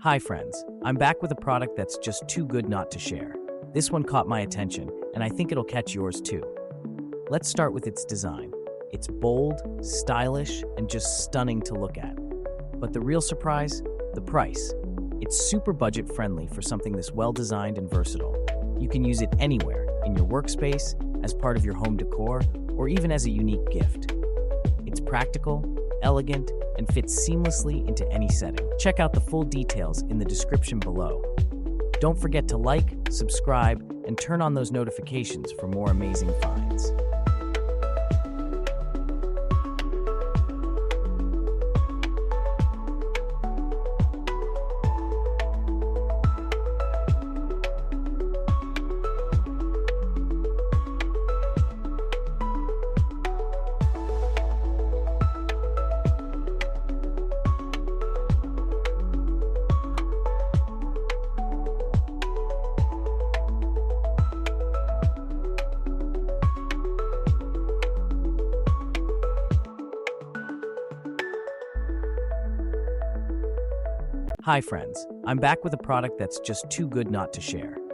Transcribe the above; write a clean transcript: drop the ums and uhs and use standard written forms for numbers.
Hi friends, I'm back with a product that's just too good not to share. This one caught my attention, and I think it'll catch yours too. Let's start with its design. It's bold, stylish, and just stunning to look at. But the real surprise? The price. It's super budget friendly for something this well designed and versatile. You can use it anywhere, in your workspace, as part of your home decor, or even as a unique gift. It's practical, elegant, and fits seamlessly into any setting. Check out the full details in the description below. Don't forget to like, subscribe, and turn on those notifications for more amazing finds. Hi friends, I'm back with a product that's just too good not to share.